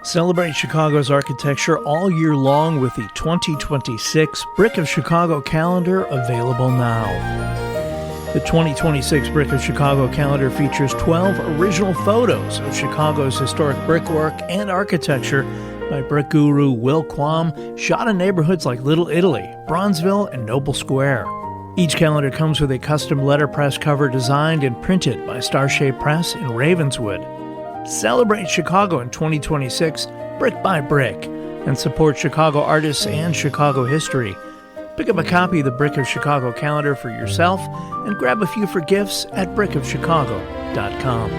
Celebrate Chicago's architecture all year long with the 2026 Brick of Chicago calendar available now. The 2026 Brick of Chicago calendar features 12 original photos of Chicago's historic brickwork and architecture by brick guru Will Quam, shot in neighborhoods like Little Italy, Bronzeville, and Noble Square. Each calendar comes with a custom letterpress cover designed and printed by Star Shape Press in Ravenswood. Celebrate Chicago in 2026, brick by brick, and support Chicago artists and Chicago history. Pick up a copy of the Brick of Chicago calendar for yourself and grab a few for gifts at brickofchicago.com.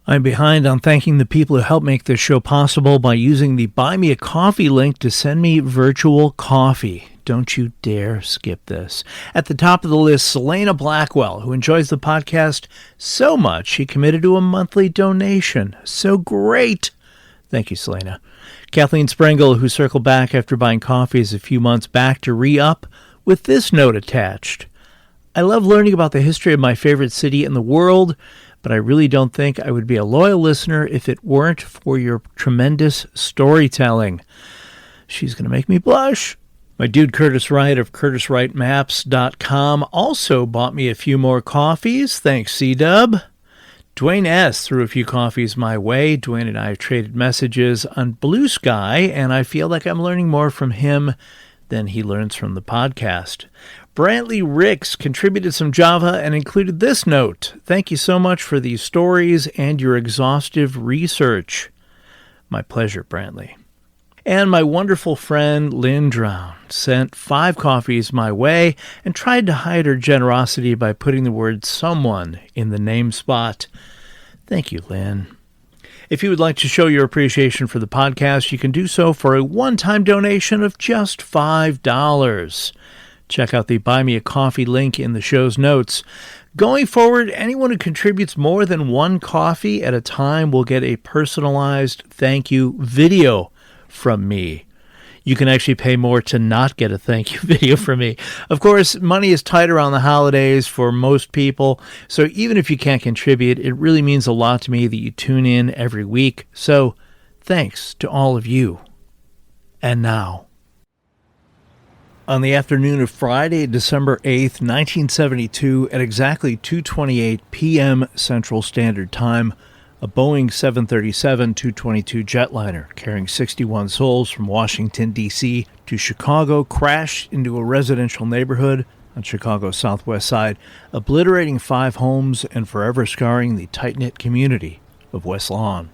I'm behind on thanking the people who helped make this show possible by using the Buy Me a Coffee link to send me virtual coffee. Don't you dare skip this. At the top of the list, Selena Blackwell, who enjoys the podcast so much she committed to a monthly donation. So great. Thank you, Selena. Kathleen Sprengel, who circled back after buying coffees a few months back to re-up with this note attached. I love learning about the history of my favorite city in the world, but I really don't think I would be a loyal listener if it weren't for your tremendous storytelling. She's going to make me blush. My dude Curtis Wright of CurtisWrightMaps.com also bought me a few more coffees. Thanks, C-Dub. Dwayne S. threw a few coffees my way. Dwayne and I have traded messages on Blue Sky, and I feel like I'm learning more from him than he learns from the podcast. Brantley Ricks contributed some Java and included this note. Thank you so much for these stories and your exhaustive research. My pleasure, Brantley. And my wonderful friend Lynn Drown sent 5 coffees my way and tried to hide her generosity by putting the word someone in the name spot. Thank you, Lynn. If you would like to show your appreciation for the podcast, you can do so for a one-time donation of just $5. Check out the Buy Me a Coffee link in the show's notes. Going forward, anyone who contributes more than one coffee at a time will get a personalized thank you video from me. You can actually pay more to not get a thank you video from me. Of course, money is tight around the holidays for most people, so even if you can't contribute, it really means a lot to me that you tune in every week. So, thanks to all of you. And now, on the afternoon of Friday, December 8th, 1972, at exactly 2:28 p.m. Central Standard Time, a Boeing 737-222 jetliner carrying 61 souls from Washington, D.C. to Chicago crashed into a residential neighborhood on Chicago's southwest side, obliterating 5 homes and forever scarring the tight-knit community of West Lawn.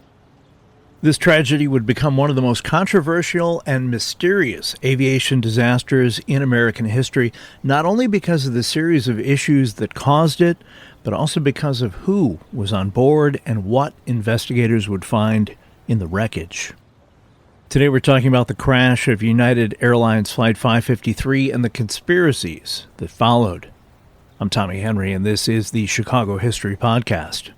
This tragedy would become one of the most controversial and mysterious aviation disasters in American history, not only because of the series of issues that caused it, but also because of who was on board and what investigators would find in the wreckage. Today we're talking about the crash of United Airlines Flight 553 and the conspiracies that followed. I'm Tommy Henry, and this is the Chicago History Podcast.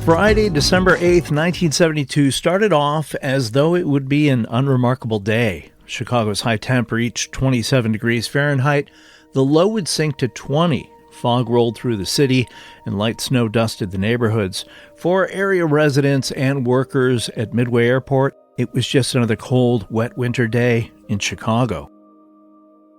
Friday, December 8th, 1972 started off as though it would be an unremarkable day. Chicago's high temp reached 27 degrees Fahrenheit. The low would sink to 20. Fog rolled through the city, and light snow dusted the neighborhoods. For area residents and workers at Midway Airport, it was just another cold, wet winter day in Chicago.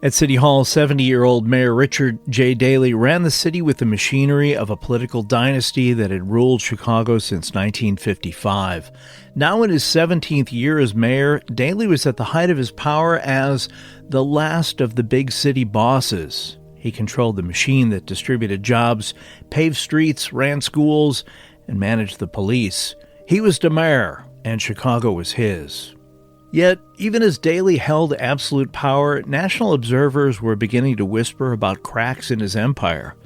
At City Hall, 70-year-old Mayor Richard J. Daley ran the city with the machinery of a political dynasty that had ruled Chicago since 1955. Now in his 17th year as mayor, Daley was at the height of his power as the last of the big city bosses. He controlled the machine that distributed jobs, paved streets, ran schools, and managed the police. He was the mayor, and Chicago was his. Yet, even as Daley held absolute power, national observers were beginning to whisper about cracks in his empire.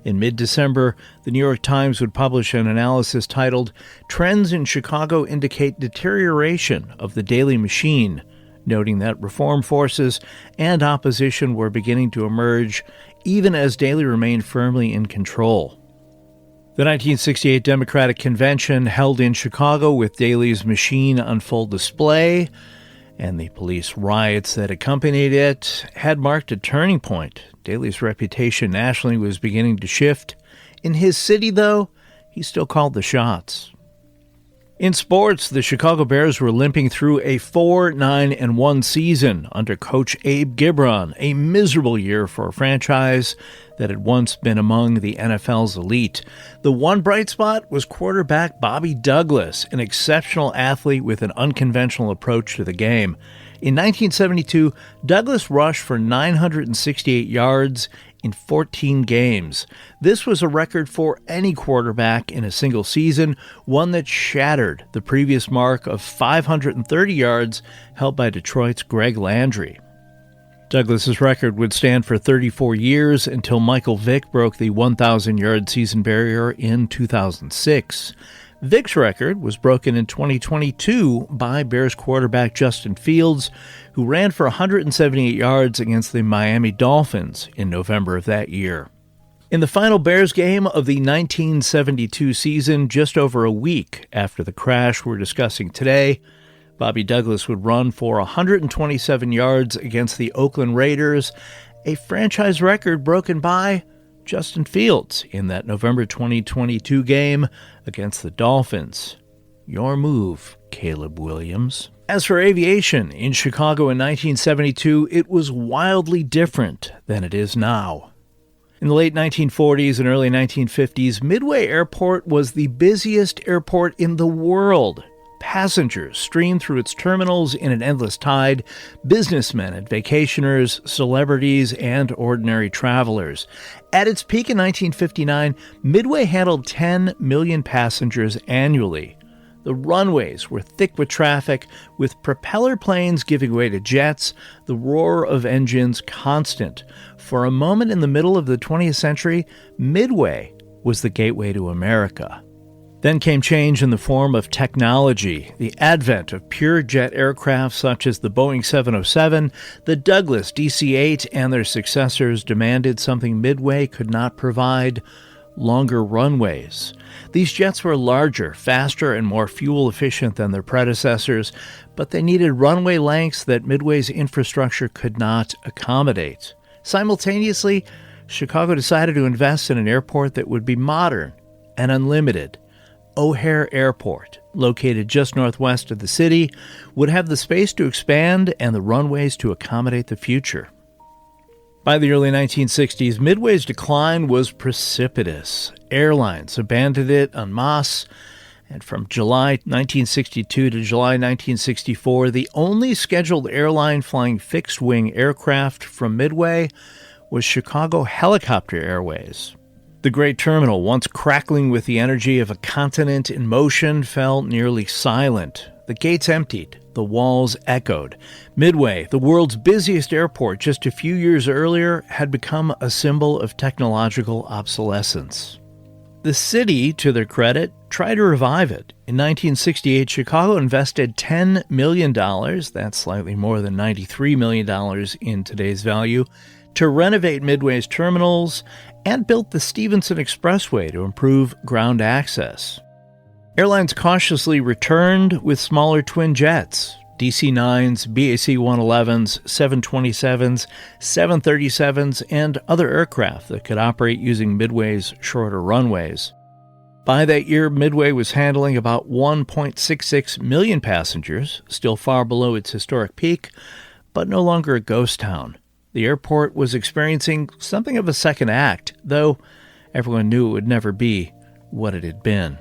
In mid-December, the New York Times would publish an analysis titled, "Trends in Chicago Indicate Deterioration of the Daley Machine," noting that reform forces and opposition were beginning to emerge, even as Daley remained firmly in control. The 1968 Democratic Convention held in Chicago with Daley's machine on full display, and the police riots that accompanied it had marked a turning point. Daley's reputation nationally was beginning to shift. In his city, though, he still called the shots. In sports, the Chicago Bears were limping through a 4-9-1 season under coach Abe Gibron, a miserable year for a franchise that had once been among the NFL's elite. The one bright spot was quarterback Bobby Douglas, an exceptional athlete with an unconventional approach to the game. In 1972, Douglas rushed for 968 yards in 14 games. This was a record for any quarterback in a single season, one that shattered the previous mark of 530 yards held by Detroit's Greg Landry. Douglas's record would stand for 34 years until Michael Vick broke the 1,000-yard season barrier in 2006. Vick's record was broken in 2022 by Bears quarterback Justin Fields, who ran for 178 yards against the Miami Dolphins in November of that year. In the final Bears game of the 1972 season, just over a week after the crash we're discussing today, Bobby Douglas would run for 127 yards against the Oakland Raiders, a franchise record broken by Justin Fields in that November 2022 game against the Dolphins. Your move, Caleb Williams. As for aviation, in Chicago in 1972, it was wildly different than it is now. In the late 1940s and early 1950s, Midway Airport was the busiest airport in the world. Passengers streamed through its terminals in an endless tide, businessmen and vacationers, celebrities, and ordinary travelers. At its peak in 1959, Midway handled 10 million passengers annually. The runways were thick with traffic, with propeller planes giving way to jets, the roar of engines constant. For a moment in the middle of the 20th century, Midway was the gateway to America. Then came change in the form of technology, the advent of pure jet aircraft such as the Boeing 707, the Douglas DC-8, and their successors demanded something Midway could not provide: longer runways. These jets were larger, faster, and more fuel-efficient than their predecessors, but they needed runway lengths that Midway's infrastructure could not accommodate. Simultaneously, Chicago decided to invest in an airport that would be modern and unlimited. O'Hare Airport, located just northwest of the city, would have the space to expand and the runways to accommodate the future. By the early 1960s, Midway's decline was precipitous. Airlines abandoned it en masse, and from July 1962 to July 1964, the only scheduled airline flying fixed-wing aircraft from Midway was Chicago Helicopter Airways. The great terminal, once crackling with the energy of a continent in motion, fell nearly silent. The gates emptied. The walls echoed. Midway, the world's busiest airport just a few years earlier, had become a symbol of technological obsolescence. The city, to their credit, tried to revive it. In 1968, Chicago invested $10 million, that's slightly more than $93 million in today's value, to renovate Midway's terminals, and built the Stevenson Expressway to improve ground access. Airlines cautiously returned with smaller twin jets, DC-9s, BAC-111s, 727s, 737s, and other aircraft that could operate using Midway's shorter runways. By that year, Midway was handling about 1.66 million passengers, still far below its historic peak, but no longer a ghost town. The airport was experiencing something of a second act, though everyone knew it would never be what it had been.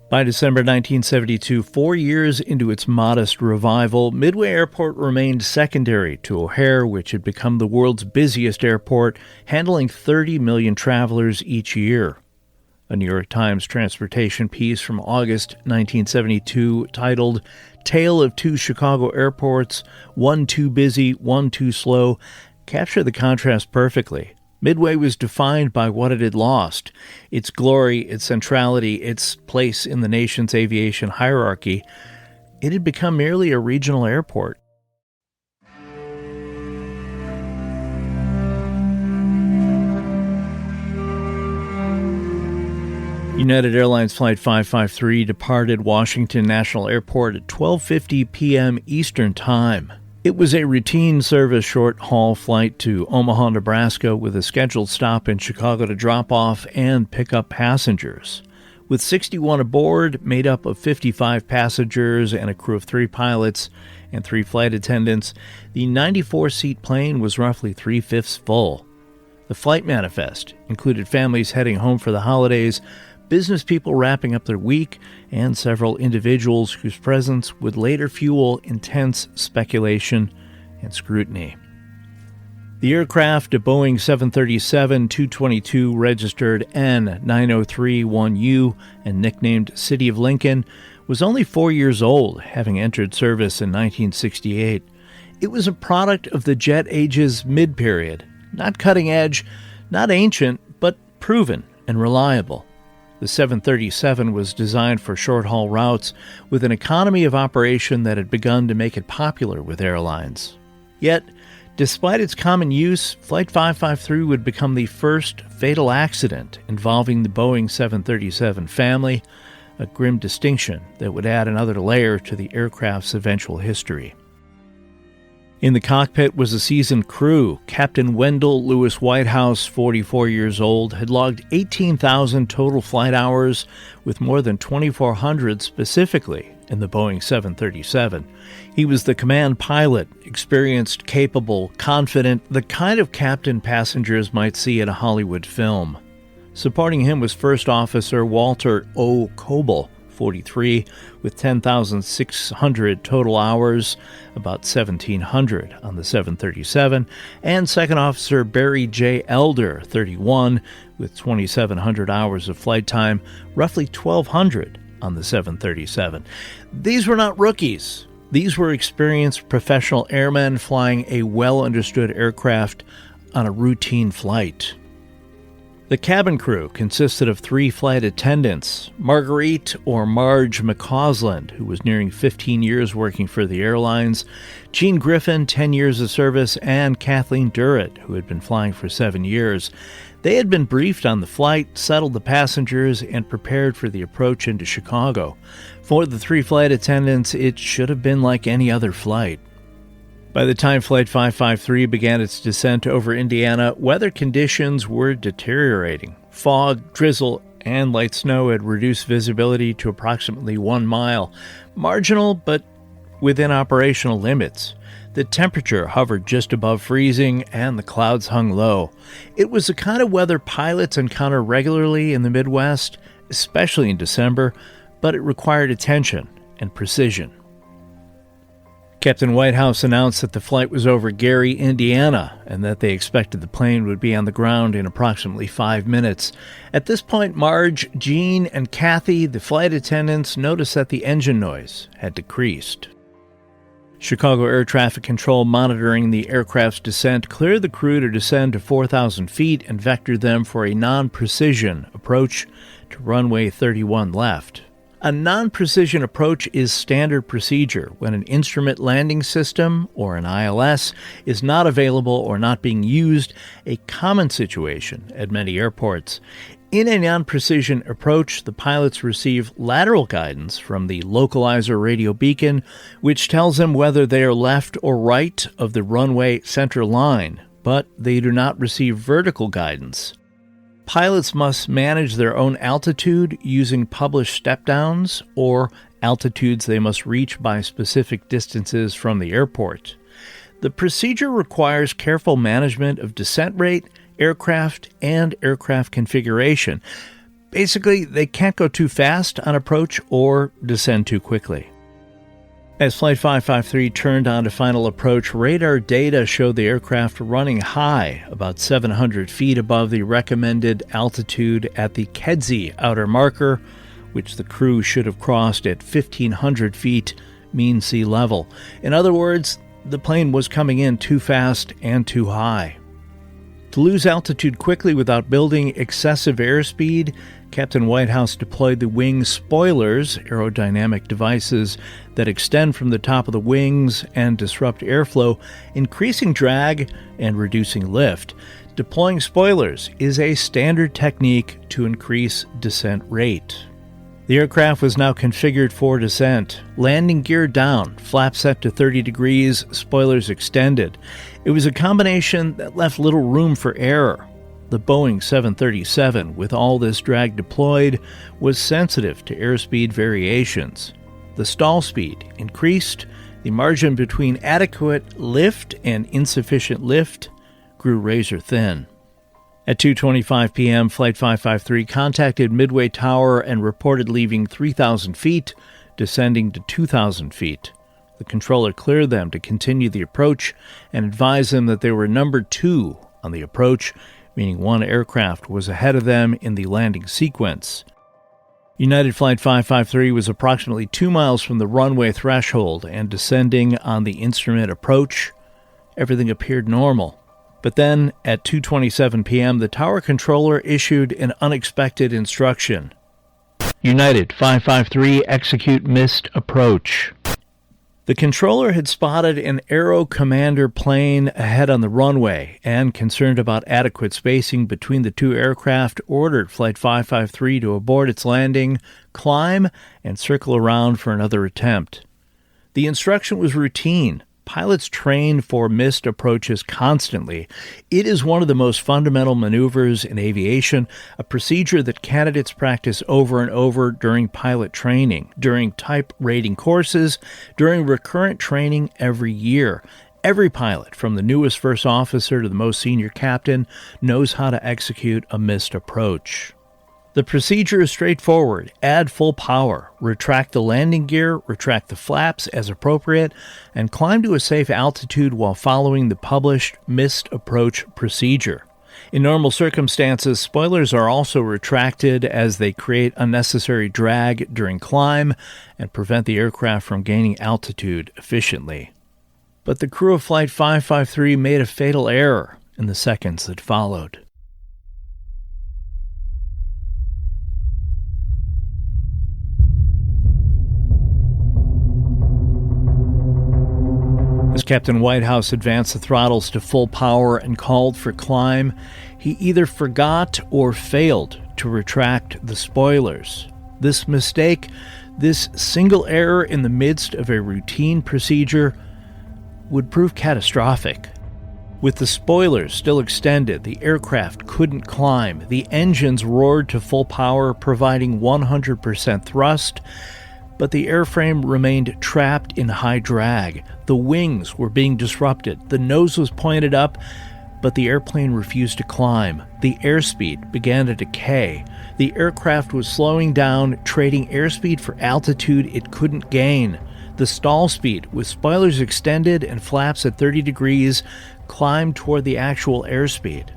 By December 1972, 4 years into its modest revival, Midway Airport remained secondary to O'Hare, which had become the world's busiest airport, handling 30 million travelers each year. A New York Times transportation piece from August 1972 titled "Tale of Two Chicago Airports, One Too Busy, One Too Slow," captured the contrast perfectly. Midway was defined by what it had lost: its glory, its centrality, its place in the nation's aviation hierarchy. It had become merely a regional airport. United Airlines Flight 553 departed Washington National Airport at 12:50 p.m. Eastern Time. It was a routine service short-haul flight to Omaha, Nebraska, with a scheduled stop in Chicago to drop off and pick up passengers. With 61 aboard, made up of 55 passengers and a crew of 3 pilots and 3 flight attendants, the 94-seat plane was roughly 3/5 full. The flight manifest included families heading home for the holidays, business people wrapping up their week, and several individuals whose presence would later fuel intense speculation and scrutiny. The aircraft, a Boeing 737-222 registered N9031U and nicknamed City of Lincoln, was only 4 years old, having entered service in 1968. It was a product of the jet age's mid-period, not cutting edge, not ancient, but proven and reliable. The 737 was designed for short-haul routes with an economy of operation that had begun to make it popular with airlines. Yet, despite its common use, Flight 553 would become the first fatal accident involving the Boeing 737 family, a grim distinction that would add another layer to the aircraft's eventual history. In the cockpit was a seasoned crew. Captain Wendell Lewis Whitehouse, 44 years old, had logged 18,000 total flight hours, with more than 2,400 specifically in the Boeing 737. He was the command pilot, experienced, capable, confident, the kind of captain passengers might see in a Hollywood film. Supporting him was First Officer Walter O. Coble, 43, with 10,600 total hours, about 1,700 on the 737, and Second Officer Barry J. Elder, 31, with 2,700 hours of flight time, roughly 1,200 on the 737. These were not rookies. These were experienced professional airmen flying a well-understood aircraft on a routine flight. The cabin crew consisted of 3 flight attendants, Marguerite or Marge McCausland, who was nearing 15 years working for the airlines, Jean Griffin, 10 years of service, and Kathleen Durrett, who had been flying for 7 years. They had been briefed on the flight, settled the passengers, and prepared for the approach into Chicago. For the 3 flight attendants, it should have been like any other flight. By the time Flight 553 began its descent over Indiana, weather conditions were deteriorating. Fog, drizzle, and light snow had reduced visibility to approximately 1 mile. Marginal, but within operational limits. The temperature hovered just above freezing, and the clouds hung low. It was the kind of weather pilots encounter regularly in the Midwest, especially in December, but it required attention and precision. Captain Whitehouse announced that the flight was over Gary, Indiana, and that they expected the plane would be on the ground in approximately 5 minutes. At this point, Marge, Jean, and Kathy, the flight attendants, noticed that the engine noise had decreased. Chicago Air Traffic Control, monitoring the aircraft's descent, cleared the crew to descend to 4,000 feet and vectored them for a non-precision approach to runway 31 left. A non-precision approach is standard procedure when an instrument landing system, or an ILS, is not available or not being used, a common situation at many airports. In a non-precision approach, the pilots receive lateral guidance from the localizer radio beacon, which tells them whether they are left or right of the runway center line, but they do not receive vertical guidance. Pilots must manage their own altitude using published step-downs or altitudes they must reach by specific distances from the airport. The procedure requires careful management of descent rate, aircraft, and aircraft configuration. Basically, they can't go too fast on approach or descend too quickly. As Flight 553 turned on to final approach, radar data showed the aircraft running high, about 700 feet above the recommended altitude at the Kedzie outer marker, which the crew should have crossed at 1,500 feet mean sea level. In other words, the plane was coming in too fast and too high. To lose altitude quickly without building excessive airspeed, Captain Whitehouse deployed the wing spoilers, aerodynamic devices that extend from the top of the wings and disrupt airflow, increasing drag and reducing lift. Deploying spoilers is a standard technique to increase descent rate. The aircraft was now configured for descent. Landing gear down, flaps set to 30 degrees, spoilers extended. It was a combination that left little room for error. The Boeing 737, with all this drag deployed, was sensitive to airspeed variations. The stall speed increased. The margin between adequate lift and insufficient lift grew razor thin. At 2:25 p.m., Flight 553 contacted Midway Tower and reported leaving 3,000 feet, descending to 2,000 feet. The controller cleared them to continue the approach and advised them that they were number 2 on the approach, meaning one aircraft was ahead of them in the landing sequence. United Flight 553 was approximately 2 miles from the runway threshold and descending on the instrument approach. Everything appeared normal. But then, at 2:27 p.m., the tower controller issued an unexpected instruction. United 553, execute missed approach. The controller had spotted an Aero Commander plane ahead on the runway and, concerned about adequate spacing between the two aircraft, ordered Flight 553 to abort its landing, climb, and circle around for another attempt. The instruction was routine. Pilots train for missed approaches constantly. It is one of the most fundamental maneuvers in aviation, a procedure that candidates practice over and over during pilot training, during type rating courses, during recurrent training every year. Every pilot, from the newest first officer to the most senior captain, knows how to execute a missed approach. The procedure is straightforward. Add full power, retract the landing gear, retract the flaps as appropriate, and climb to a safe altitude while following the published missed approach procedure. In normal circumstances, spoilers are also retracted as they create unnecessary drag during climb and prevent the aircraft from gaining altitude efficiently. But the crew of Flight 553 made a fatal error in the seconds that followed. As Captain Whitehouse advanced the throttles to full power and called for climb, he either forgot or failed to retract the spoilers. This mistake, this single error in the midst of a routine procedure, would prove catastrophic. With the spoilers still extended, the aircraft couldn't climb. The engines roared to full power, providing 100% thrust, but the airframe remained trapped in high drag. The wings were being disrupted. The nose was pointed up, but the airplane refused to climb. The airspeed began to decay. The aircraft was slowing down, trading airspeed for altitude it couldn't gain. The stall speed, with spoilers extended and flaps at 30 degrees, climbed toward the actual airspeed.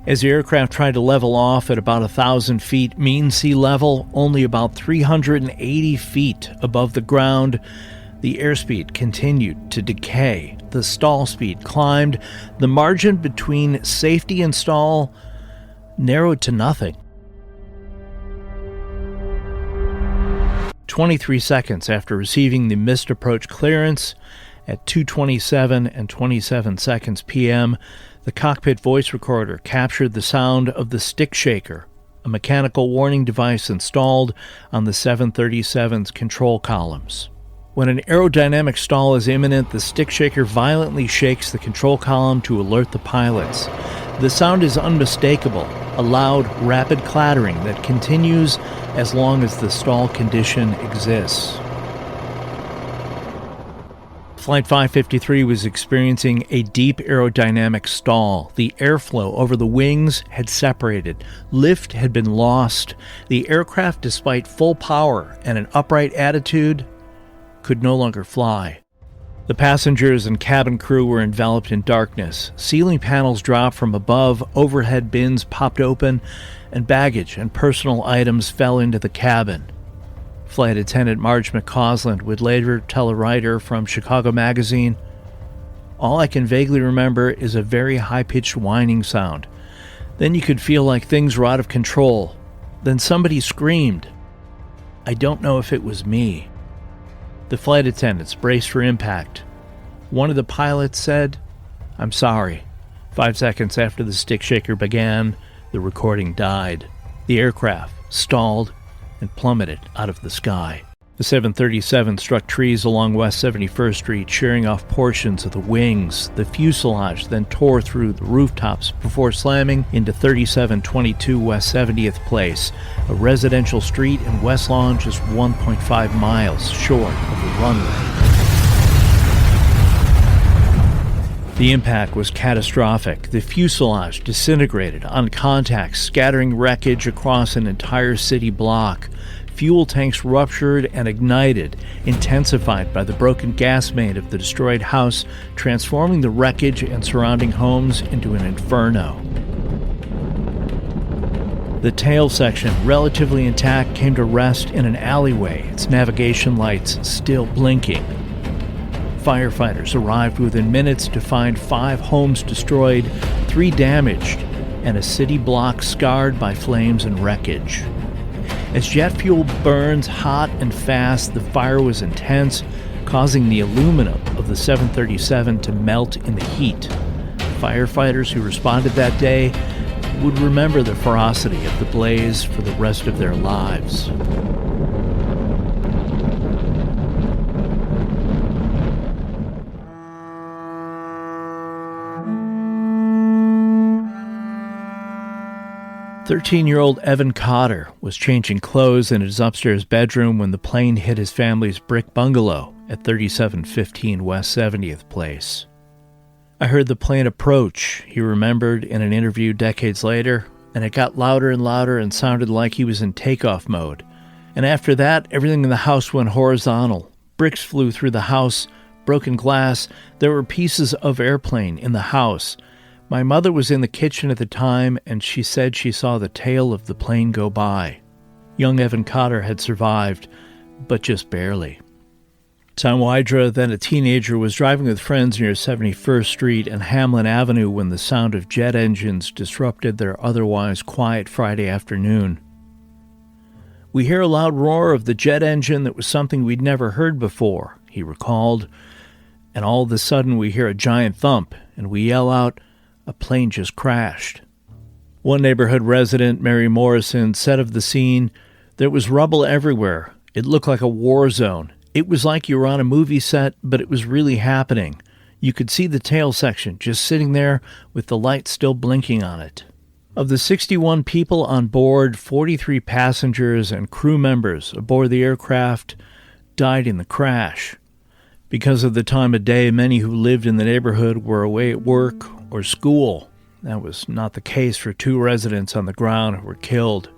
As the aircraft tried to level off at about 1,000 feet mean sea level, only about 380 feet above the ground, the airspeed continued to decay. The stall speed climbed. The margin between safety and stall narrowed to nothing. 23 seconds after receiving the missed approach clearance, at 2:27 and 27 seconds p.m., the cockpit voice recorder captured the sound of the stick shaker, a mechanical warning device installed on the 737's control columns. When an aerodynamic stall is imminent, the stick shaker violently shakes the control column to alert the pilots. The sound is unmistakable, a loud, rapid clattering that continues as long as the stall condition exists. Flight 553 was experiencing a deep aerodynamic stall. The airflow over the wings had separated. Lift had been lost. The aircraft, despite full power and an upright attitude, could no longer fly. The passengers and cabin crew were enveloped in darkness. Ceiling panels dropped from above, overhead bins popped open, and baggage and personal items fell into the cabin. Flight attendant Marge McCausland would later tell a writer from Chicago Magazine, "All I can vaguely remember is a very high-pitched whining sound. Then you could feel like things were out of control. Then somebody screamed. I don't know if it was me. The flight attendants braced for impact. One of the pilots said, I'm sorry. 5 seconds after the stick shaker began, the recording died. The aircraft stalled and plummeted out of the sky. The 737 struck trees along West 71st Street, shearing off portions of the wings. The fuselage then tore through the rooftops before slamming into 3722 West 70th Place, a residential street in West Lawn just 1.5 miles short of the runway. The impact was catastrophic. The fuselage disintegrated on contact, scattering wreckage across an entire city block. Fuel tanks ruptured and ignited, intensified by the broken gas main of the destroyed house, transforming the wreckage and surrounding homes into an inferno. The tail section, relatively intact, came to rest in an alleyway, its navigation lights still blinking. Firefighters arrived within minutes to find 5 homes destroyed, 3 damaged, and a city block scarred by flames and wreckage. As jet fuel burns hot and fast, the fire was intense, causing the aluminum of the 737 to melt in the heat. Firefighters who responded that day would remember the ferocity of the blaze for the rest of their lives. "13-year-old Evan Cotter was changing clothes in his upstairs bedroom when the plane hit his family's brick bungalow at 3715 West 70th Place. I heard the plane approach," he remembered in an interview decades later, "and it got louder and louder and sounded like he was in takeoff mode. And after that, everything in the house went horizontal. Bricks flew through the house, broken glass. There were pieces of airplane in the house. My mother was in the kitchen at the time, and she said she saw the tail of the plane go by." Young Evan Cotter had survived, but just barely. Tom Wydra, then a teenager, was driving with friends near 71st Street and Hamlin Avenue when the sound of jet engines disrupted their otherwise quiet Friday afternoon. "We hear a loud roar of the jet engine that was something we'd never heard before," he recalled, "and all of a sudden we hear a giant thump, and we yell out, 'A plane just crashed.'" One neighborhood resident, Mary Morrison, said of the scene, "There was rubble everywhere. It looked like a war zone. It was like you were on a movie set, but it was really happening. You could see the tail section just sitting there with the light still blinking on it." Of the 61 people on board, 43 passengers and crew members aboard the aircraft died in the crash. Because of the time of day, many who lived in the neighborhood were away at work or school. That was not the case for 2 residents on the ground who were killed.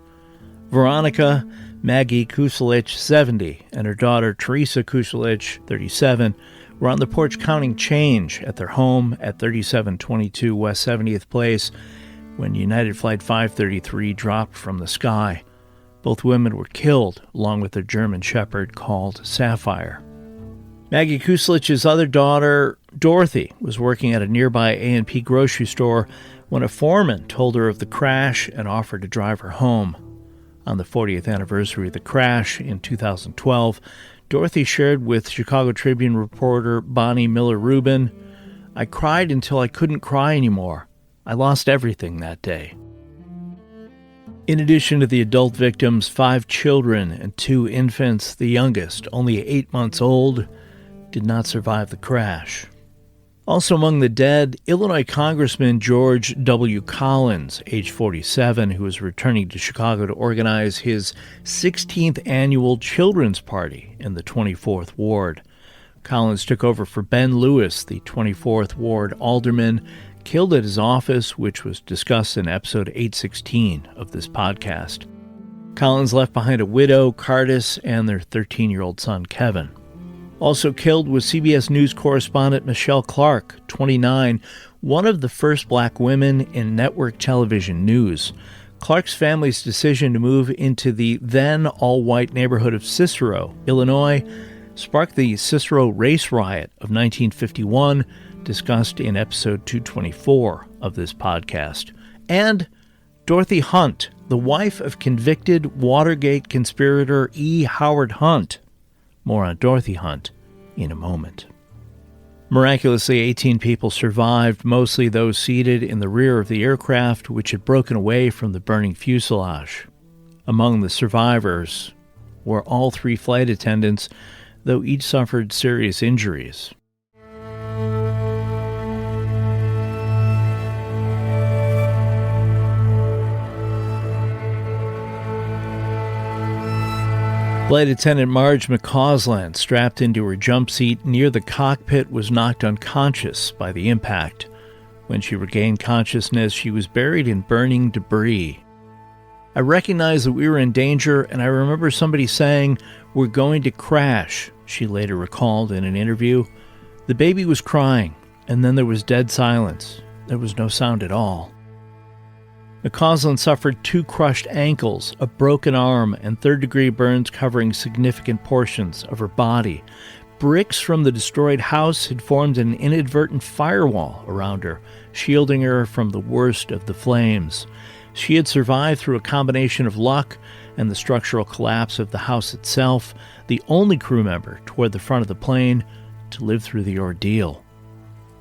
Veronica Maggie Kuselich, 70, and her daughter Teresa Kuselich, 37, were on the porch counting change at their home at 3722 West 70th Place when United Flight 533 dropped from the sky. Both women were killed, along with their German Shepherd called Sapphire. Maggie Kuselich's other daughter, Dorothy, was working at a nearby A&P grocery store when a foreman told her of the crash and offered to drive her home. On the 40th anniversary of the crash in 2012, Dorothy shared with Chicago Tribune reporter Bonnie Miller-Rubin, "I cried until I couldn't cry anymore. I lost everything that day." In addition to the adult victims, 5 children and 2 infants, the youngest, only 8 months old, did not survive the crash. Also among the dead, Illinois Congressman George W. Collins, age 47, who was returning to Chicago to organize his 16th annual children's party in the 24th Ward. Collins took over for Ben Lewis, the 24th Ward alderman, killed at his office, which was discussed in episode 816 of this podcast. Collins left behind a widow, Cardis, and their 13-year-old son, Kevin. Also killed was CBS News correspondent Michelle Clark, 29, one of the first black women in network television news. Clark's family's decision to move into the then all-white neighborhood of Cicero, Illinois, sparked the Cicero race riot of 1951, discussed in episode 224 of this podcast. And Dorothy Hunt, the wife of convicted Watergate conspirator E. Howard Hunt. More on Dorothy Hunt in a moment. Miraculously, 18 people survived, mostly those seated in the rear of the aircraft, which had broken away from the burning fuselage. Among the survivors were all 3 flight attendants, though each suffered serious injuries. Flight attendant Marge McCausland, strapped into her jump seat near the cockpit, was knocked unconscious by the impact. When she regained consciousness, she was buried in burning debris. I recognized that we were in danger, and I remember somebody saying, "We're going to crash," she later recalled in an interview. The baby was crying, and then there was dead silence. There was no sound at all. McCausland suffered 2 crushed ankles, a broken arm, and third-degree burns covering significant portions of her body. Bricks from the destroyed house had formed an inadvertent firewall around her, shielding her from the worst of the flames. She had survived through a combination of luck and the structural collapse of the house itself, the only crew member toward the front of the plane to live through the ordeal.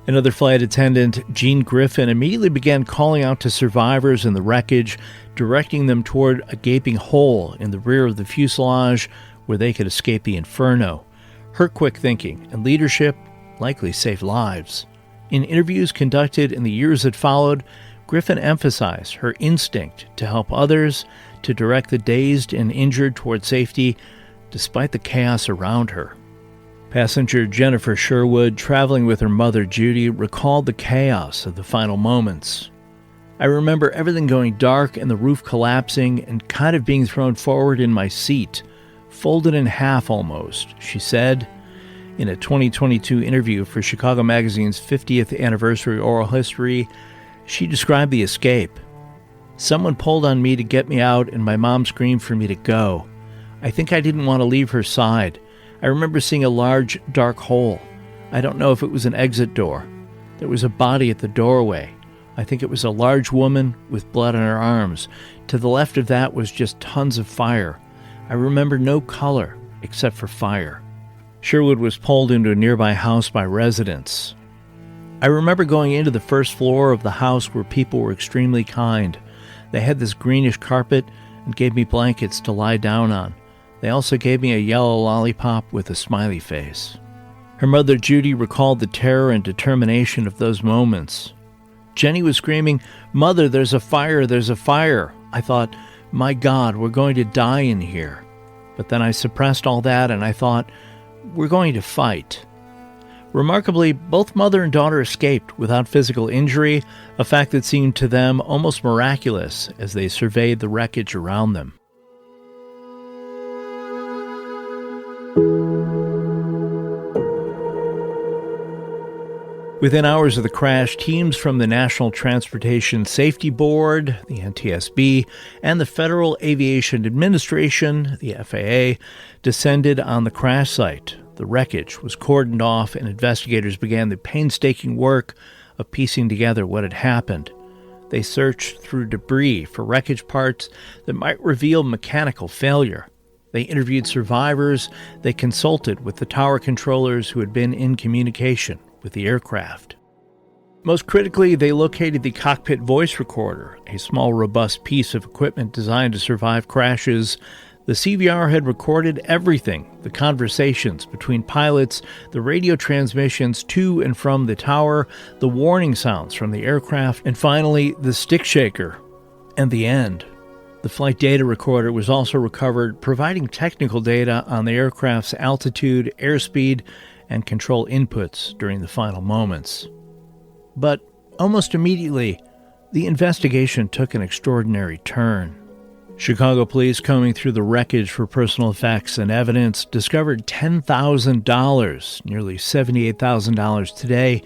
Another flight attendant, Jean Griffin, immediately began calling out to survivors in the wreckage, directing them toward a gaping hole in the rear of the fuselage where they could escape the inferno. Her quick thinking and leadership likely saved lives. In interviews conducted in the years that followed, Griffin emphasized her instinct to help others, to direct the dazed and injured toward safety, despite the chaos around her. Passenger Jennifer Sherwood, traveling with her mother Judy, recalled the chaos of the final moments. "I remember everything going dark and the roof collapsing and kind of being thrown forward in my seat, folded in half almost," she said. In a 2022 interview for Chicago Magazine's 50th anniversary oral history, she described the escape. "Someone pulled on me to get me out, and my mom screamed for me to go. I think I didn't want to leave her side. I remember seeing a large, dark hole. I don't know if it was an exit door. There was a body at the doorway. I think it was a large woman with blood on her arms. To the left of that was just tons of fire. I remember no color except for fire." Sherwood was pulled into a nearby house by residents. "I remember going into the first floor of the house where people were extremely kind. They had this greenish carpet and gave me blankets to lie down on. They also gave me a yellow lollipop with a smiley face." Her mother Judy recalled the terror and determination of those moments. "Jenny was screaming, 'Mother, there's a fire, there's a fire.' I thought, 'My God, we're going to die in here.' But then I suppressed all that and I thought, 'We're going to fight.'" Remarkably, both mother and daughter escaped without physical injury, a fact that seemed to them almost miraculous as they surveyed the wreckage around them. Within hours of the crash, teams from the National Transportation Safety Board, the NTSB, and the Federal Aviation Administration, the FAA, descended on the crash site. The wreckage was cordoned off, and investigators began the painstaking work of piecing together what had happened. They searched through debris for wreckage parts that might reveal mechanical failure. They interviewed survivors. They consulted with the tower controllers who had been in communication with the aircraft. Most critically, they located the cockpit voice recorder, a small, robust piece of equipment designed to survive crashes. The CVR had recorded everything: the conversations between pilots, the radio transmissions to and from the tower, the warning sounds from the aircraft, and finally, the stick shaker and the end. The flight data recorder was also recovered, providing technical data on the aircraft's altitude, airspeed, and control inputs during the final moments. But almost immediately, the investigation took an extraordinary turn. Chicago police, combing through the wreckage for personal effects and evidence, discovered $10,000, nearly $78,000 today,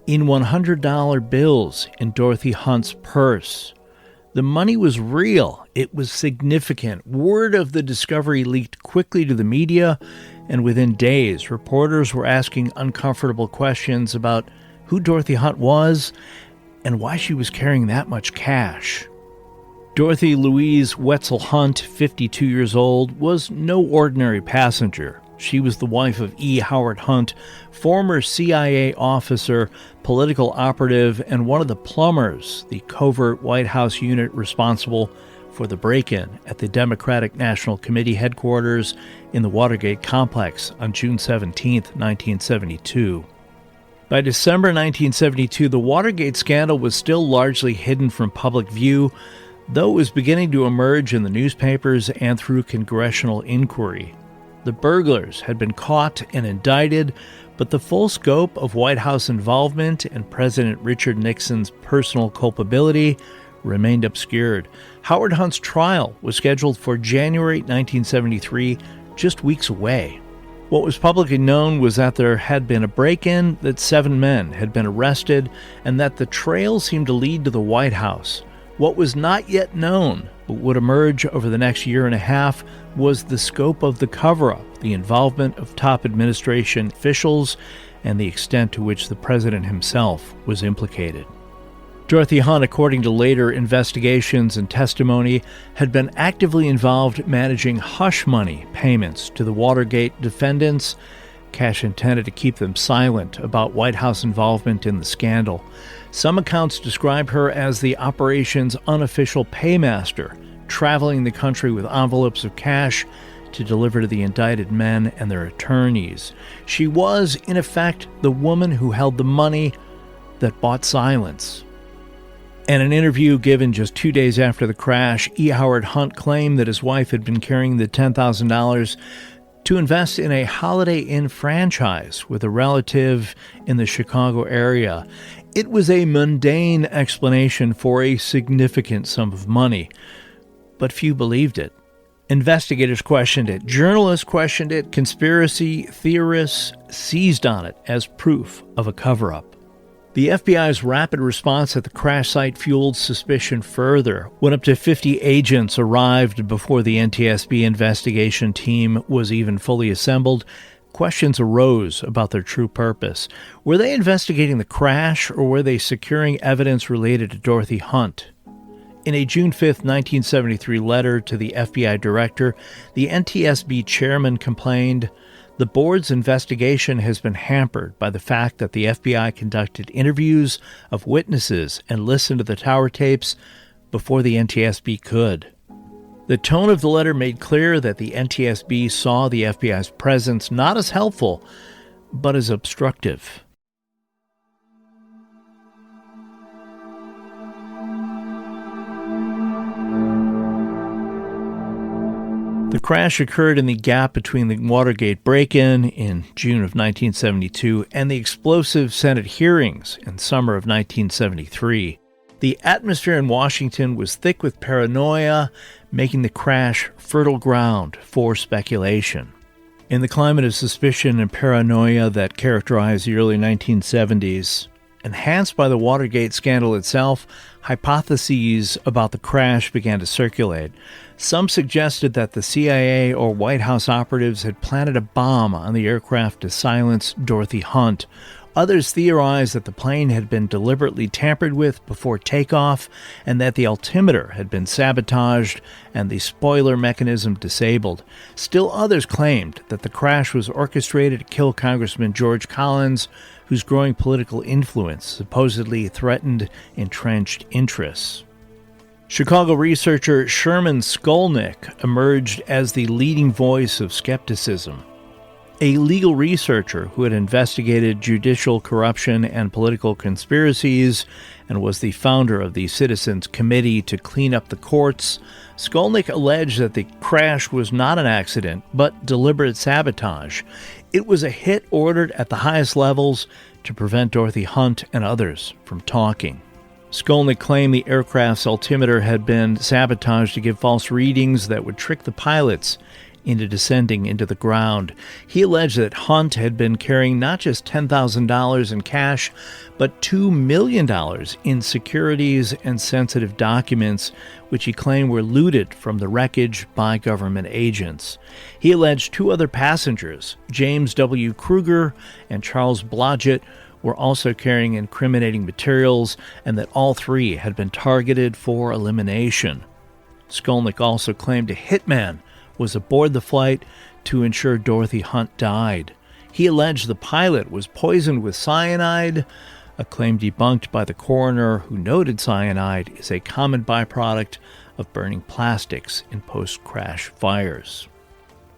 in $100 bills in Dorothy Hunt's purse. The money was real. It was significant. Word of the discovery leaked quickly to the media, and within days, reporters were asking uncomfortable questions about who Dorothy Hunt was and why she was carrying that much cash. Dorothy Louise Wetzel Hunt, 52 years old, was no ordinary passenger. She was the wife of E. Howard Hunt, former CIA officer, political operative, and one of the plumbers, the covert White House unit responsible for the break-in at the Democratic National Committee headquarters in the Watergate complex on June 17, 1972. By December 1972, the Watergate scandal was still largely hidden from public view, though it was beginning to emerge in the newspapers and through congressional inquiry. The burglars had been caught and indicted, but the full scope of White House involvement and President Richard Nixon's personal culpability remained obscured. Howard Hunt's trial was scheduled for January 1973, just weeks away. What was publicly known was that there had been a break-in, that 7 men had been arrested, and that the trail seemed to lead to the White House. What was not yet known, but would emerge over the next year and a half, was the scope of the cover-up, the involvement of top administration officials, and the extent to which the president himself was implicated. Dorothy Hunt, according to later investigations and testimony, had been actively involved managing hush money payments to the Watergate defendants, cash intended to keep them silent about White House involvement in the scandal. Some accounts describe her as the operation's unofficial paymaster, traveling the country with envelopes of cash to deliver to the indicted men and their attorneys. She was, in effect, the woman who held the money that bought silence. In an interview given just 2 days after the crash, E. Howard Hunt claimed that his wife had been carrying the $10,000 to invest in a Holiday Inn franchise with a relative in the Chicago area. It was a mundane explanation for a significant sum of money, but few believed it. Investigators questioned it, journalists questioned it, conspiracy theorists seized on it as proof of a cover-up. The FBI's rapid response at the crash site fueled suspicion further. When up to 50 agents arrived before the NTSB investigation team was even fully assembled, questions arose about their true purpose. Were they investigating the crash, or were they securing evidence related to Dorothy Hunt? In a June 5, 1973 letter to the FBI director, the NTSB chairman complained, "The board's investigation has been hampered by the fact that the FBI conducted interviews of witnesses and listened to the tower tapes before the NTSB could." The tone of the letter made clear that the NTSB saw the FBI's presence not as helpful, but as obstructive. The crash occurred in the gap between the Watergate break-in in June of 1972 and the explosive Senate hearings in summer of 1973. The atmosphere in Washington was thick with paranoia, making the crash fertile ground for speculation. In the climate of suspicion and paranoia that characterized the early 1970s, enhanced by the Watergate scandal itself, hypotheses about the crash began to circulate. Some suggested that the CIA or White House operatives had planted a bomb on the aircraft to silence Dorothy Hunt. Others theorized that the plane had been deliberately tampered with before takeoff and that the altimeter had been sabotaged and the spoiler mechanism disabled. Still others claimed that the crash was orchestrated to kill Congressman George Collins, whose growing political influence supposedly threatened entrenched interests. Chicago researcher Sherman Skolnick emerged as the leading voice of skepticism. A legal researcher who had investigated judicial corruption and political conspiracies and was the founder of the Citizens Committee to clean up the courts, Skolnick alleged that the crash was not an accident, but deliberate sabotage. It was a hit ordered at the highest levels to prevent Dorothy Hunt and others from talking. Skolnick claimed the aircraft's altimeter had been sabotaged to give false readings that would trick the pilots into descending into the ground. He alleged that Hunt had been carrying not just $10,000 in cash, but $2 million in securities and sensitive documents, which he claimed were looted from the wreckage by government agents. He alleged 2 other passengers, James W. Kruger and Charles Blodgett, were also carrying incriminating materials, and that all 3 had been targeted for elimination. Skolnick also claimed a hitman was aboard the flight to ensure Dorothy Hunt died. He alleged the pilot was poisoned with cyanide, a claim debunked by the coroner, who noted cyanide is a common byproduct of burning plastics in post-crash fires.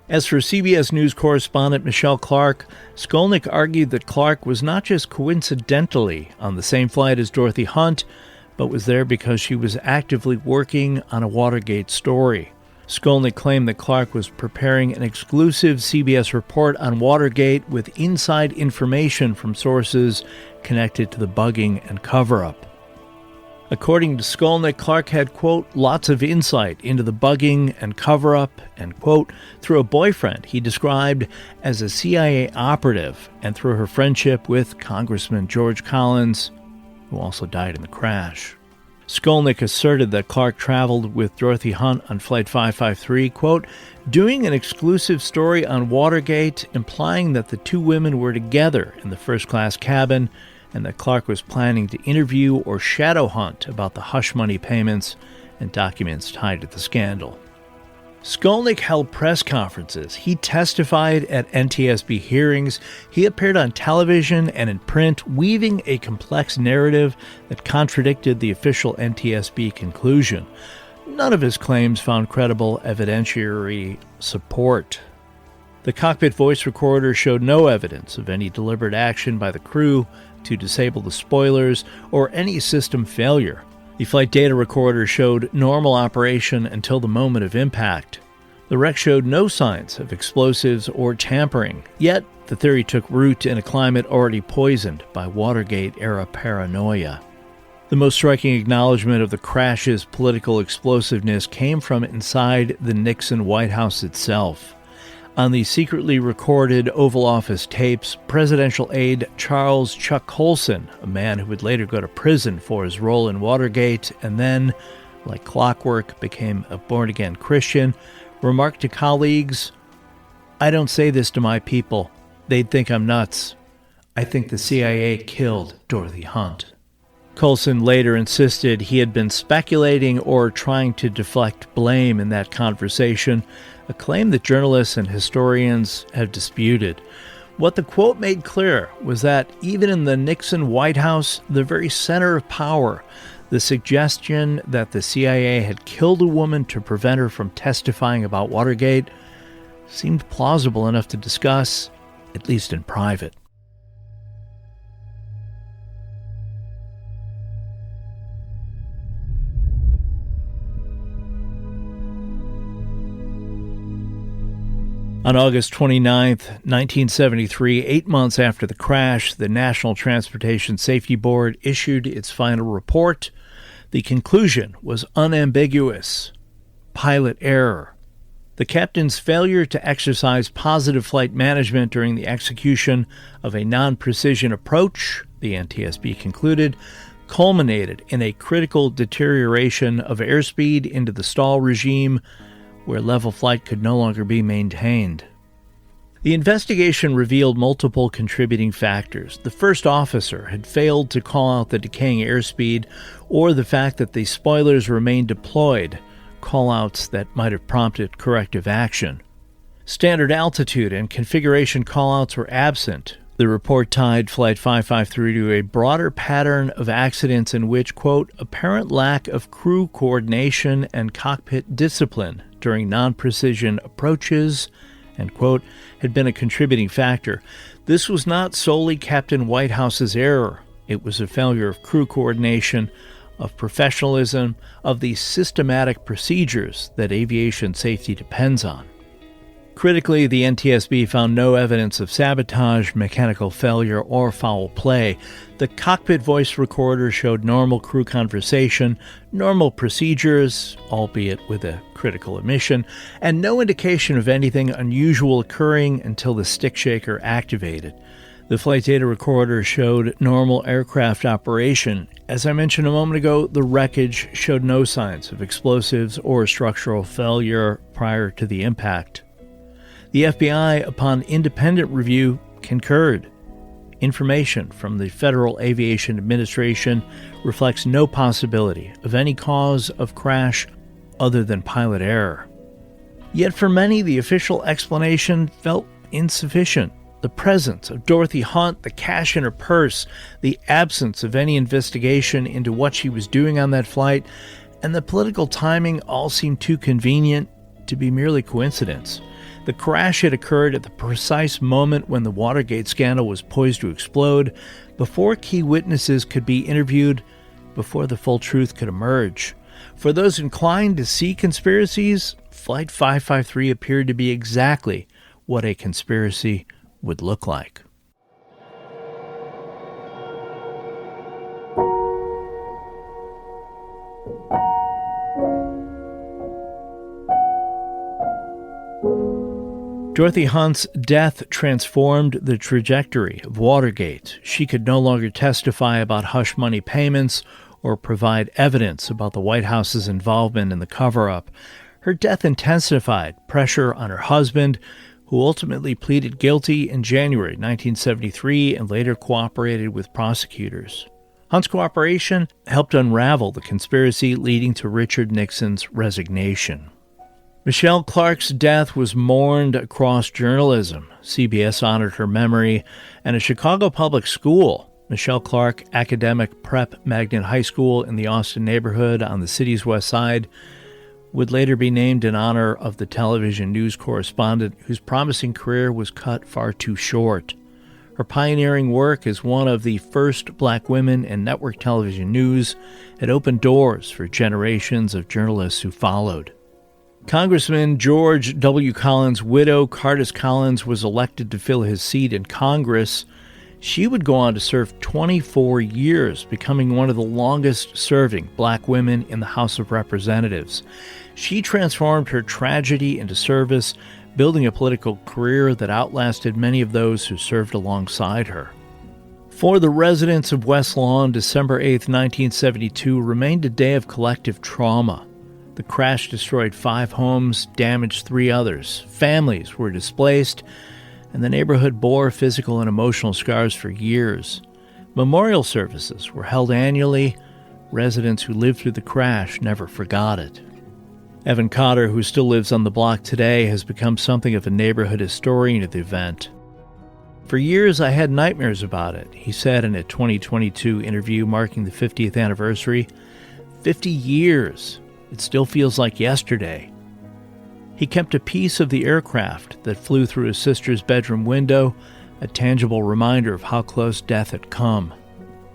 As for CBS News correspondent Michelle Clark, Skolnick argued that Clark was not just coincidentally on the same flight as Dorothy Hunt, but was there because she was actively working on a Watergate story. Skolnick claimed that Clark was preparing an exclusive CBS report on Watergate with inside information from sources connected to the bugging and cover-up. According to Skolnick, Clark had, quote, lots of insight into the bugging and cover-up, and, quote, through a boyfriend he described as a CIA operative, and through her friendship with Congressman George Collins, who also died in the crash. Skolnick asserted that Clark traveled with Dorothy Hunt on Flight 553, quote, doing an exclusive story on Watergate, implying that the two women were together in the first-class cabin, and that Clark was planning to interview or shadow hunt about the hush money payments and documents tied to the scandal. Skolnick held press conferences. He testified at NTSB hearings. He appeared on television and in print, weaving a complex narrative that contradicted the official NTSB conclusion. None of his claims found credible evidentiary support. The cockpit voice recorder showed no evidence of any deliberate action by the crew to disable the spoilers or any system failure. The flight data recorder showed normal operation until the moment of impact. The wreck showed no signs of explosives or tampering, yet the theory took root in a climate already poisoned by Watergate-era paranoia. The most striking acknowledgement of the crash's political explosiveness came from inside the Nixon White House itself. On the secretly recorded Oval Office tapes, presidential aide Charles Chuck Colson, a man who would later go to prison for his role in Watergate and then, like clockwork, became a born-again Christian, remarked to colleagues, I don't say this to my people. They'd think I'm nuts. I think the CIA killed Dorothy Hunt. Colson later insisted he had been speculating or trying to deflect blame in that conversation, a claim that journalists and historians have disputed. What the quote made clear was that even in the Nixon White House, the very center of power, the suggestion that the CIA had killed a woman to prevent her from testifying about Watergate seemed plausible enough to discuss, at least in private. On August 29, 1973, 8 months after the crash, the National Transportation Safety Board issued its final report. The conclusion was unambiguous: pilot error. The captain's failure to exercise positive flight management during the execution of a non-precision approach, the NTSB concluded, culminated in a critical deterioration of airspeed into the stall regime, where level flight could no longer be maintained. The investigation revealed multiple contributing factors. The first officer had failed to call out the decaying airspeed or the fact that the spoilers remained deployed, callouts that might have prompted corrective action. Standard altitude and configuration callouts were absent. The report tied Flight 553 to a broader pattern of accidents in which, quote, apparent lack of crew coordination and cockpit discipline during non-precision approaches, end quote, had been a contributing factor. This was not solely Captain Whitehouse's error. It was a failure of crew coordination, of professionalism, of the systematic procedures that aviation safety depends on. Critically, the NTSB found no evidence of sabotage, mechanical failure, or foul play. The cockpit voice recorder showed normal crew conversation, normal procedures, albeit with a critical omission, and no indication of anything unusual occurring until the stick shaker activated. The flight data recorder showed normal aircraft operation. As I mentioned a moment ago, the wreckage showed no signs of explosives or structural failure prior to the impact. The FBI, upon independent review, concurred. Information from the Federal Aviation Administration reflects no possibility of any cause of crash other than pilot error. Yet for many, the official explanation felt insufficient. The presence of Dorothy Hunt, the cash in her purse, the absence of any investigation into what she was doing on that flight, and the political timing all seemed too convenient to be merely coincidence. The crash had occurred at the precise moment when the Watergate scandal was poised to explode, before key witnesses could be interviewed, before the full truth could emerge. For those inclined to see conspiracies, Flight 553 appeared to be exactly what a conspiracy would look like. Dorothy Hunt's death transformed the trajectory of Watergate. She could no longer testify about hush money payments or provide evidence about the White House's involvement in the cover-up. Her death intensified pressure on her husband, who ultimately pleaded guilty in January 1973 and later cooperated with prosecutors. Hunt's cooperation helped unravel the conspiracy leading to Richard Nixon's resignation. Michelle Clark's death was mourned across journalism. CBS honored her memory, and a Chicago public school, Michelle Clark Academic Prep Magnet High School in the Austin neighborhood on the city's west side, would later be named in honor of the television news correspondent whose promising career was cut far too short. Her pioneering work as one of the first black women in network television news had opened doors for generations of journalists who followed. Congressman George W. Collins' widow, Cardis Collins, was elected to fill his seat in Congress. She would go on to serve 24 years, becoming one of the longest-serving black women in the House of Representatives. She transformed her tragedy into service, building a political career that outlasted many of those who served alongside her. For the residents of West Lawn, December 8, 1972 remained a day of collective trauma. The crash destroyed 5 homes, damaged 3 others. Families were displaced, and the neighborhood bore physical and emotional scars for years. Memorial services were held annually. Residents who lived through the crash never forgot it. Evan Cotter, who still lives on the block today, has become something of a neighborhood historian of the event. For years, I had nightmares about it, he said in a 2022 interview marking the 50th anniversary. 50 years. It still feels like yesterday. He kept a piece of the aircraft that flew through his sister's bedroom window, a tangible reminder of how close death had come.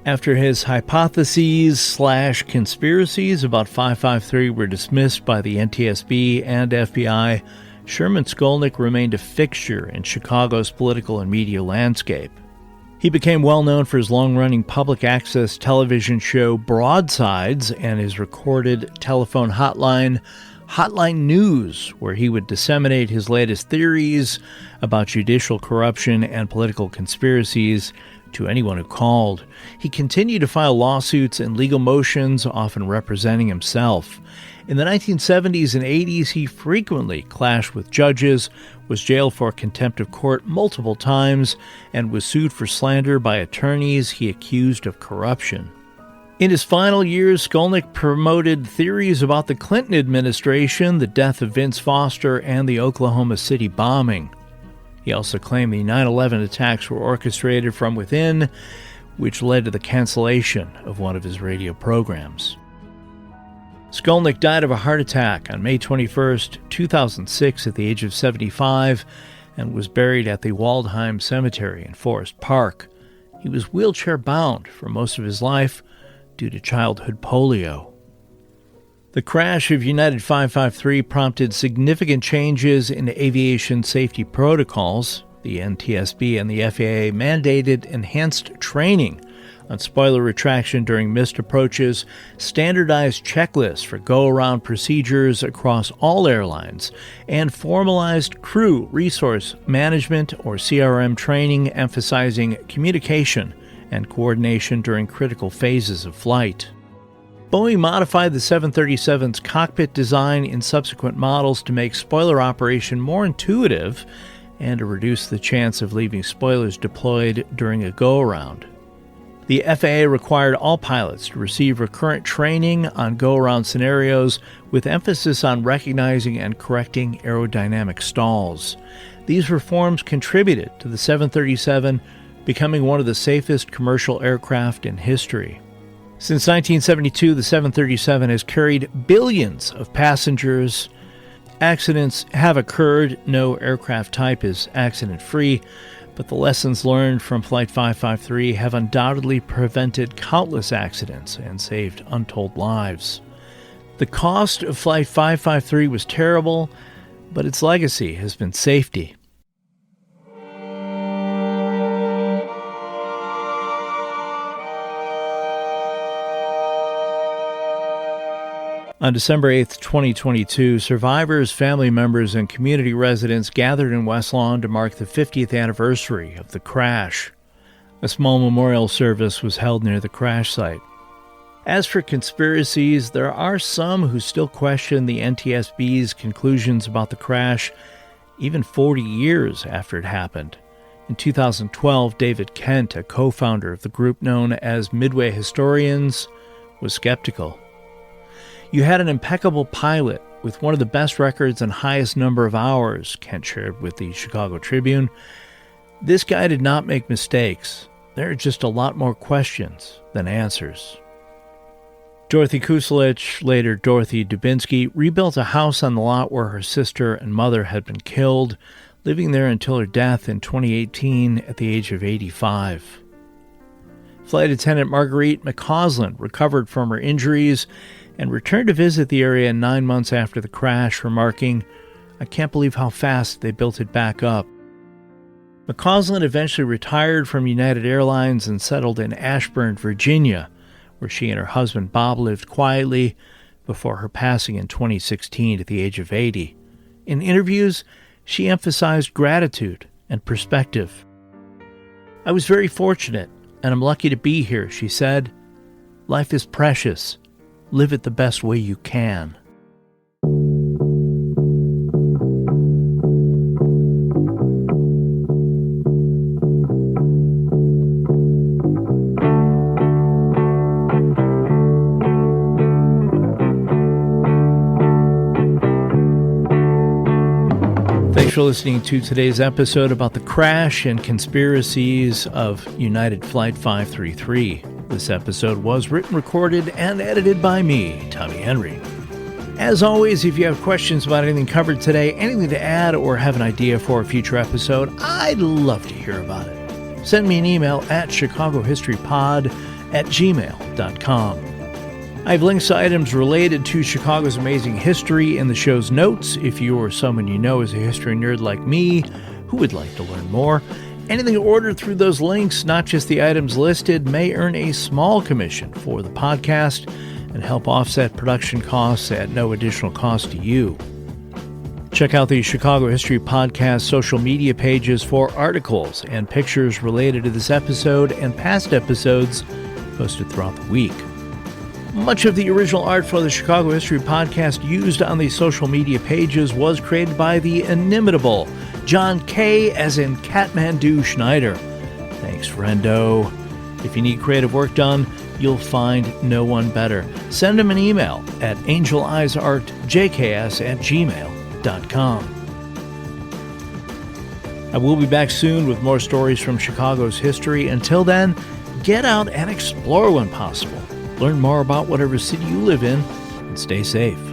After his hypotheses/conspiracies about 553 were dismissed by the NTSB and FBI, Sherman Skolnick remained a fixture in Chicago's political and media landscape. He became well known for his long-running public access television show Broadsides and his recorded telephone hotline, Hotline News, where he would disseminate his latest theories about judicial corruption and political conspiracies to anyone who called. He continued to file lawsuits and legal motions, often representing himself. In the 1970s and 80s, he frequently clashed with judges, was jailed for contempt of court multiple times, and was sued for slander by attorneys he accused of corruption. In his final years, Skolnick promoted theories about the Clinton administration, the death of Vince Foster, and the Oklahoma City bombing. He also claimed the 9/11 attacks were orchestrated from within, which led to the cancellation of one of his radio programs. Skolnick died of a heart attack on May 21, 2006 at the age of 75 and was buried at the Waldheim Cemetery in Forest Park. He was wheelchair-bound for most of his life due to childhood polio. The crash of United 553 prompted significant changes in aviation safety protocols. The NTSB and the FAA mandated enhanced training on spoiler retraction during missed approaches, standardized checklists for go-around procedures across all airlines, and formalized crew resource management or CRM training emphasizing communication and coordination during critical phases of flight. Boeing modified the 737's cockpit design in subsequent models to make spoiler operation more intuitive and to reduce the chance of leaving spoilers deployed during a go-around. The FAA required all pilots to receive recurrent training on go-around scenarios with emphasis on recognizing and correcting aerodynamic stalls. These reforms contributed to the 737 becoming one of the safest commercial aircraft in history. Since 1972, the 737 has carried billions of passengers. Accidents have occurred. No aircraft type is accident-free, but the lessons learned from Flight 553 have undoubtedly prevented countless accidents and saved untold lives. The cost of Flight 553 was terrible, but its legacy has been safety. On December 8, 2022, survivors, family members, and community residents gathered in West Lawn to mark the 50th anniversary of the crash. A small memorial service was held near the crash site. As for conspiracies, there are some who still question the NTSB's conclusions about the crash, even 40 years after it happened. In 2012, David Kent, a co-founder of the group known as Midway Historians, was skeptical. "You had an impeccable pilot with one of the best records and highest number of hours," Kent shared with the Chicago Tribune. "This guy did not make mistakes. There are just a lot more questions than answers." Dorothy Kuselich, later Dorothy Dubinsky, rebuilt a house on the lot where her sister and mother had been killed, living there until her death in 2018 at the age of 85. Flight attendant Marguerite McCausland recovered from her injuries and returned to visit the area 9 months after the crash, remarking, "I can't believe how fast they built it back up." McCausland eventually retired from United Airlines and settled in Ashburn, Virginia, where she and her husband Bob lived quietly before her passing in 2016 at the age of 80. In interviews, she emphasized gratitude and perspective. "I was very fortunate, and I'm lucky to be here," she said. "Life is precious. Live it the best way you can." Thanks for listening to today's episode about the crash and conspiracies of United Flight 533. This episode was written, recorded, and edited by me, Tommy Henry. As always, if you have questions about anything covered today, anything to add, or have an idea for a future episode, I'd love to hear about it. Send me an email at chicagohistorypod@gmail.com. I have links to items related to Chicago's amazing history in the show's notes if you or someone you know is a history nerd like me who would like to learn more. Anything ordered through those links, not just the items listed, may earn a small commission for the podcast and help offset production costs at no additional cost to you. Check out the Chicago History Podcast social media pages for articles and pictures related to this episode and past episodes posted throughout the week. Much of the original art for the Chicago History Podcast used on the social media pages was created by the inimitable John K., as in Kathmandu Schneider. Thanks, friendo. If you need creative work done, you'll find no one better. Send him an email at angeleyesartjks@gmail.com. I will be back soon with more stories from Chicago's history. Until then, get out and explore when possible. Learn more about whatever city you live in, and stay safe.